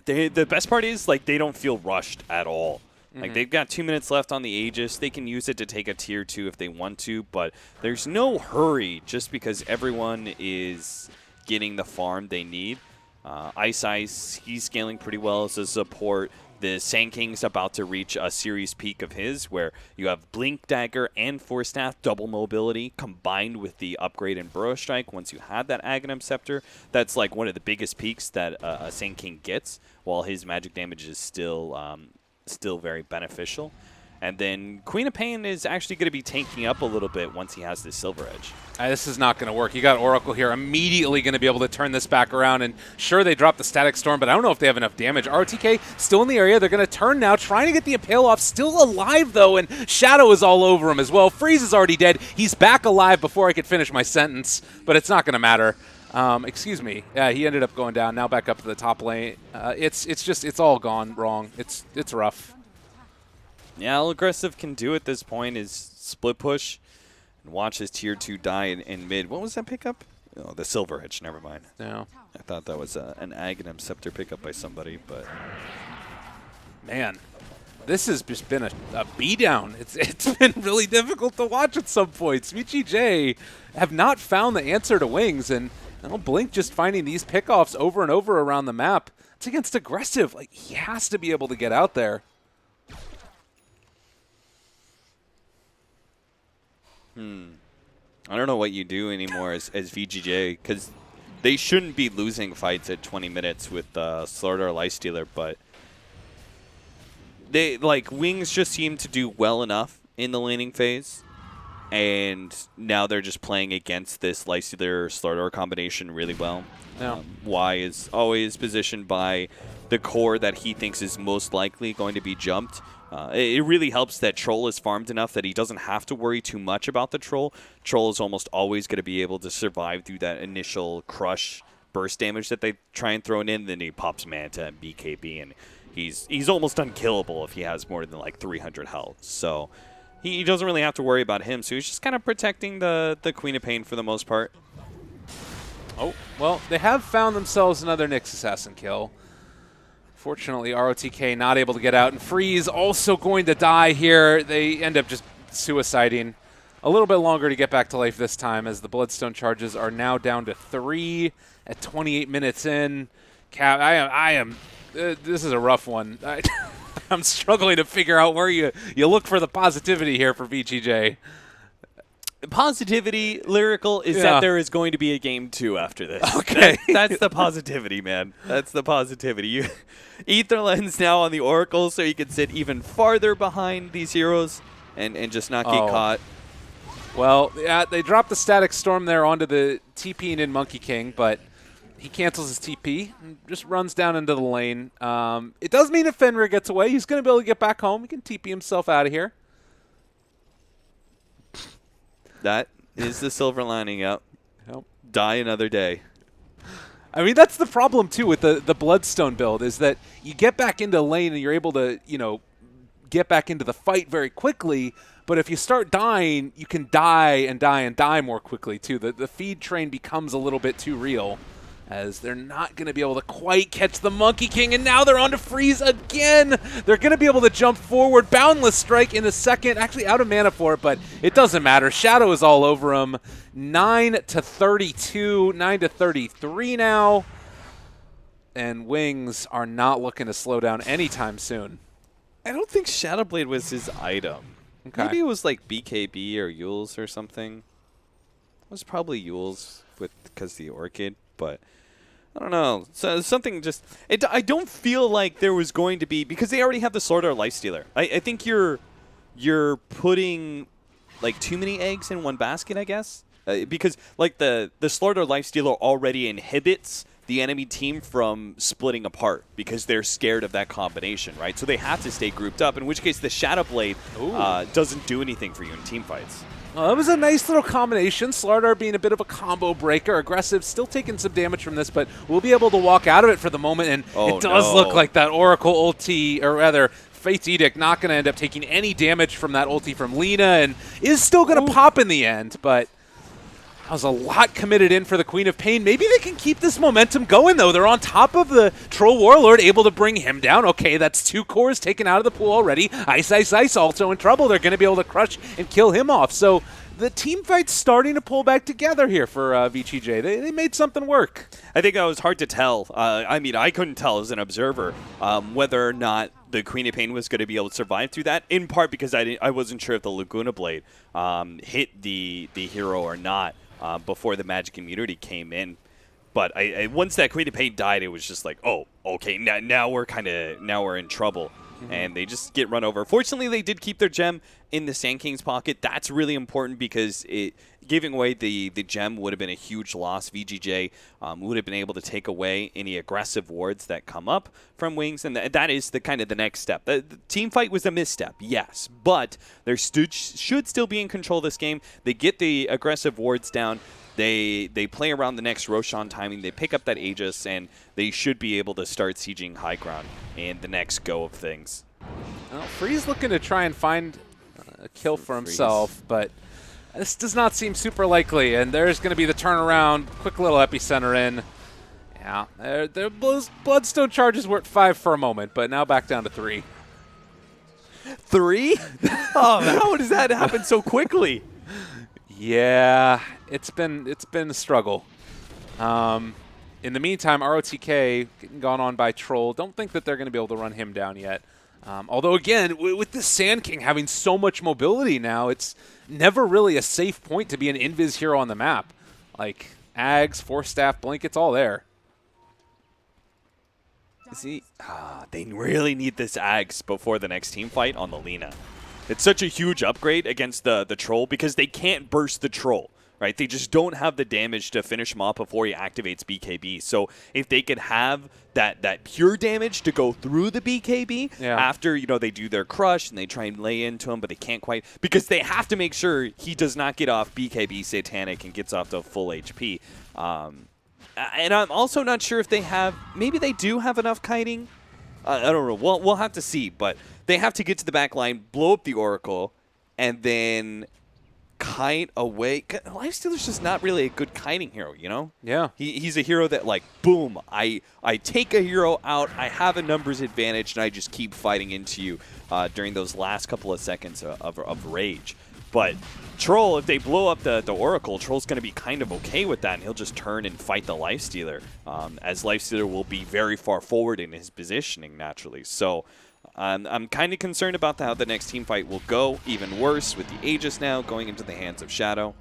[SPEAKER 2] the best part is, like, they don't feel rushed at all. Like, they've got 2 minutes left on the Aegis. They can use it to take a tier 2 if they want to, but there's no hurry just because everyone is getting the farm they need. Ice Ice, he's scaling pretty well as a support. The Sand King's about to reach a series peak of his, where you have Blink Dagger and Force Staff, double mobility, combined with the upgrade in Burrow Strike. Once you have that Aghanim Scepter, that's like one of the biggest peaks that a Sand King gets, while his magic damage is still very beneficial. And then Queen of Pain is actually going to be tanking up a little bit once he has this Silver Edge.
[SPEAKER 1] This is not going to work. You got Oracle here immediately going to be able to turn this back around. And sure, they dropped the Static Storm, but I don't know if they have enough damage. RTK still in the area. They're going to turn now, trying to get the Impale off. Still alive, though, and Shadow is all over him as well. Freeze is already dead. He's back alive before I could finish my sentence, but it's not going to matter. Excuse me. Yeah, he ended up going down. Now back up to the top lane. It's all gone wrong. It's rough.
[SPEAKER 2] Yeah, all Aggressive can do at this point is split push and watch his tier 2 die in mid. What was that pickup? Oh, the Silver Edge. Never mind.
[SPEAKER 1] Yeah.
[SPEAKER 2] I thought that was an Aghanim Scepter pickup by somebody, but
[SPEAKER 1] man, this has just been a beatdown. It's been really difficult to watch at some points. VGJ have not found the answer to Wings, and Blink just finding these pickoffs over and over around the map. It's against Aggressive. Like, he has to be able to get out there.
[SPEAKER 2] I don't know what you do anymore as VGJ, because they shouldn't be losing fights at 20 minutes with Slardar Lifestealer, but Wings just seem to do well enough in the laning phase, and now they're just playing against this Lifestealer Slardar combination really well.
[SPEAKER 1] Yeah.
[SPEAKER 2] Y is always positioned by the core that he thinks is most likely going to be jumped. It really helps that Troll is farmed enough that he doesn't have to worry too much about the Troll. Troll is almost always going to be able to survive through that initial crush burst damage that they try and throw in. Then he pops Manta and BKB, and he's almost unkillable if he has more than like 300 health. So he doesn't really have to worry about him. So he's just kind of protecting the Queen of Pain for the most part.
[SPEAKER 1] Oh, well, they have found themselves another Nyx Assassin kill. Fortunately, ROTK not able to get out, and Freeze also going to die here. They end up just suiciding. A little bit longer to get back to life this time, as the Bloodstone charges are now down to 3 at 28 minutes in. This is a rough one. I'm struggling to figure out where you look for the positivity here for VGJ.
[SPEAKER 2] Positivity, Lyrical, is that there is going to be a game 2 after this.
[SPEAKER 1] Okay.
[SPEAKER 2] That's the positivity, man. That's the positivity. Aetherland's now on the Oracle, so you can sit even farther behind these heroes and just not get caught.
[SPEAKER 1] Well, yeah, they dropped the Static Storm there onto the TP in Monkey King, but he cancels his TP and just runs down into the lane. It does mean if Fenrir gets away, he's going to be able to get back home. He can TP himself out of here.
[SPEAKER 2] That is the silver lining, yep. Die another day.
[SPEAKER 1] I mean, that's the problem, too, with the Bloodstone build, is that you get back into lane and you're able to, get back into the fight very quickly, but if you start dying, you can die and die and die more quickly, too. The feed train becomes a little bit too real, as they're not going to be able to quite catch the Monkey King, and now they're on to Freeze again. They're going to be able to jump forward. Boundless Strike in a second. Actually out of mana for it, but it doesn't matter. Shadow is all over him. 9-32, 9-33 now. And Wings are not looking to slow down anytime soon.
[SPEAKER 2] I don't think Shadowblade was his item.
[SPEAKER 1] Okay.
[SPEAKER 2] Maybe it was like BKB or Yule's or something. It was probably Yule's because the Orchid, but I don't know. So something just I don't feel like there was going to be, because they already have the Slardar Lifestealer. I think you're putting like too many eggs in one basket, I guess. Because like the Slardar Lifestealer already inhibits the enemy team from splitting apart because they're scared of that combination, right? So they have to stay grouped up, in which case the Shadowblade doesn't do anything for you in team fights.
[SPEAKER 1] Well, that was a nice little combination. Slardar being a bit of a combo breaker. Aggressive, still taking some damage from this, but we'll be able to walk out of it for the moment, and it does look like that Oracle ulti, or rather, Fate's Edict, not going to end up taking any damage from that ulti from Lina, and is still going to pop in the end, but that was a lot committed in for the Queen of Pain. Maybe they can keep this momentum going, though. They're on top of the Troll Warlord, able to bring him down. Okay, that's 2 cores taken out of the pool already. Ice also in trouble. They're going to be able to crush and kill him off. So the team fight's starting to pull back together here for VGJ. They made something work.
[SPEAKER 2] I think that was hard to tell. I mean, I couldn't tell as an observer whether or not the Queen of Pain was going to be able to survive through that, in part because I wasn't sure if the Laguna Blade hit the hero or not. Before the Magic Immunity came in, but once that Queen of Pain died, it was just like, oh, okay, now we're in trouble. and they just get run over. Fortunately, they did keep their gem in the Sand King's pocket. That's really important because giving away the gem would have been a huge loss. VGJ would have been able to take away any aggressive wards that come up from Wings, and that is the kind of the next step. The team fight was a misstep, yes, but they should still be in control of this game. They get the aggressive wards down. They play around the next Roshan timing. They pick up that Aegis, and they should be able to start sieging high ground in the next go of things.
[SPEAKER 1] Well, Freeze looking to try and find a kill for himself, but this does not seem super likely. And there's going to be the turnaround. Quick little epicenter in. Yeah, their Bloodstone charges were at 5 for a moment, but now back down to 3.
[SPEAKER 2] 3? Oh, how does that happen so quickly?
[SPEAKER 1] Yeah, it's been a struggle. In the meantime, ROTK getting gone on by Troll. Don't think that they're going to be able to run him down yet. Although, again, with the Sand King having so much mobility now, it's never really a safe point to be an invis hero on the map. Like, Ags, Force Staff, Blink, it's all there.
[SPEAKER 2] See, they really need this Ags before the next team fight on the Lina. It's such a huge upgrade against the Troll because they can't burst the Troll, right? They just don't have the damage to finish him off before he activates BKB. So if they could have that pure damage to go through the BKB after, they do their crush and they try and lay into him, but they can't quite, because they have to make sure he does not get off BKB Satanic and gets off to full HP. And I'm also not sure if they have, maybe they do have enough kiting. I don't know. We'll have to see, but they have to get to the back line, blow up the Oracle, and then kite away. Lifestealer's just not really a good kiting hero,
[SPEAKER 1] Yeah.
[SPEAKER 2] He's a hero that, like, boom, I take a hero out, I have a numbers advantage, and I just keep fighting into you during those last couple of seconds of rage. But Troll, if they blow up the Oracle, Troll's going to be kind of okay with that, and he'll just turn and fight the Lifestealer, as Lifestealer will be very far forward in his positioning naturally. So I'm kind of concerned about how the next team fight will go. Even worse with the Aegis now going into the hands of Shadow.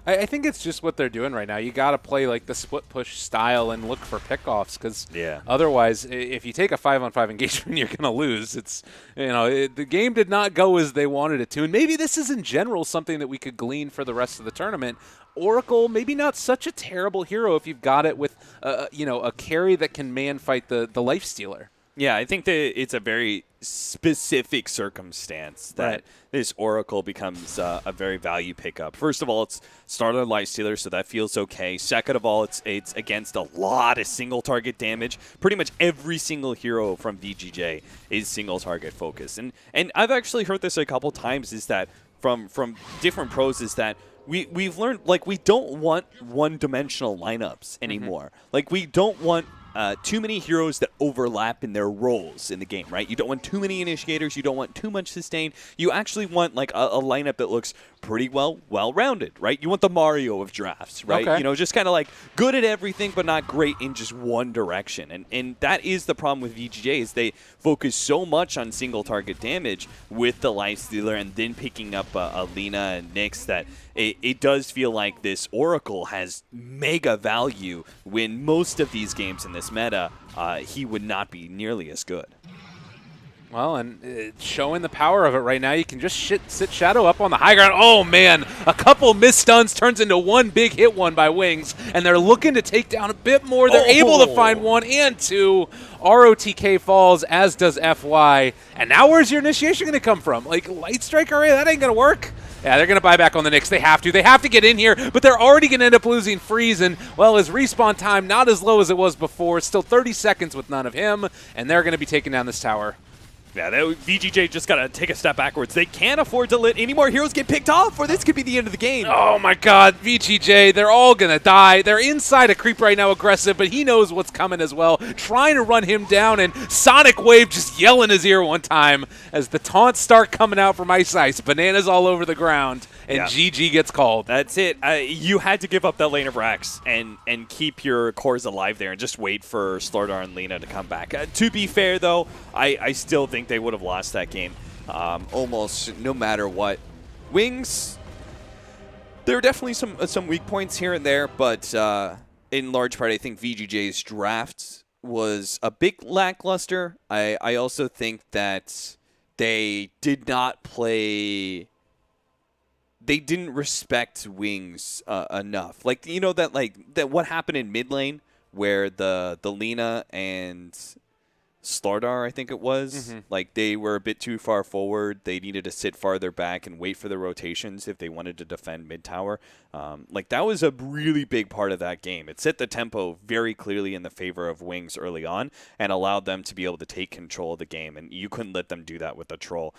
[SPEAKER 1] I think it's just what they're doing right now. You got to play like the split push style and look for pickoffs, because otherwise, if you take a 5-on-5 engagement, you're going to lose. It's the game did not go as they wanted it to, and maybe this is in general something that we could glean for the rest of the tournament. Oracle, maybe not such a terrible hero if you've got it with a carry that can man fight the Lifestealer.
[SPEAKER 2] Yeah, I think that it's a very specific circumstance that this Oracle becomes a very value pickup. First of all, it's starter Lifestealer, so that feels okay. Second of all, it's against a lot of single target damage. Pretty much every single hero from VGJ is single target focused. And I've actually heard this a couple times, is that from different pros, is that we've learned, like, we don't want one-dimensional lineups anymore. Like, we don't want too many heroes that overlap in their roles in the game, right? You don't want too many initiators. You don't want too much sustain. You actually want, like, a lineup that looks pretty well-rounded, right? You want the Mario of drafts, right?
[SPEAKER 1] Okay.
[SPEAKER 2] Just kind of like good at everything but not great in just one direction. And that is the problem with VGJ, is they focus so much on single target damage with the Lifestealer and then picking up a Lina and Nyx that it does feel like this Oracle has mega value when most of these games in this meta, he would not be nearly as good.
[SPEAKER 1] Well, and showing the power of it right now, you can just sit Shadow up on the high ground. Oh, man, a couple missed stuns turns into one big hit one by Wings, and they're looking to take down a bit more. They're able to find 1 and 2. ROTK falls, as does FY. And now where's your initiation going to come from? Like, Light Strike array? That ain't going to work. Yeah, they're going to buy back on the Nyx. They have to. They have to get in here, but they're already going to end up losing Freeze. And, well, his respawn time not as low as it was before. Still 30 seconds with none of him, and they're going to be taking down this tower.
[SPEAKER 2] Yeah, VGJ just got to take a step backwards. They can't afford to let any more heroes get picked off, or this could be the end of the game.
[SPEAKER 1] Oh, my God. VGJ, they're all going to die. They're inside a creep right now, aggressive, but he knows what's coming as well. Trying to run him down, and Sonic Wave just yell in his ear one time as the taunts start coming out from Ice Ice. Bananas all over the ground, and GG gets called.
[SPEAKER 2] That's it. You had to give up that lane of Rax and keep your cores alive there and just wait for Slordar and Lina to come back. To be fair, though, I still think they would have lost that game almost no matter what. Wings, there are definitely some weak points here and there, but in large part, I think VGJ's draft was a bit lackluster. I also think that they did not play. They didn't respect Wings enough. Like that what happened in mid lane where the Lina and Slardar, I think it was, like they were a bit too far forward. They needed to sit farther back and wait for the rotations if they wanted to defend mid tower. Like that was a really big part of that game. It set the tempo very clearly in the favor of Wings early on and allowed them to be able to take control of the game. And you couldn't let them do that with the troll.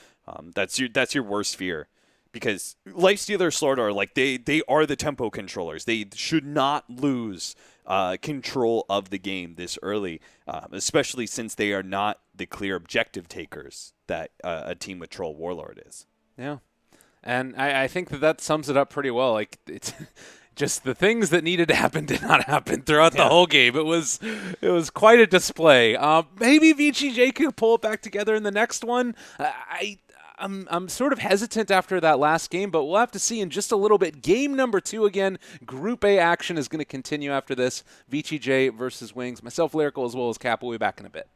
[SPEAKER 2] That's your worst fear. Because Lifestealer, Slardar, like they are the tempo controllers. They should not lose control of the game this early, especially since they are not the clear objective takers that a team with Troll Warlord is.
[SPEAKER 1] Yeah, and I think that sums it up pretty well. Like it's just the things that needed to happen did not happen throughout the whole game. It was quite a display. Maybe VGJ could pull it back together in the next one. I'm sort of hesitant after that last game, but we'll have to see in just a little bit. Game number 2 again. Group A action is going to continue after this. VGJ versus Wings. Myself, Lyrical, as well as Cap. We'll be back in a bit.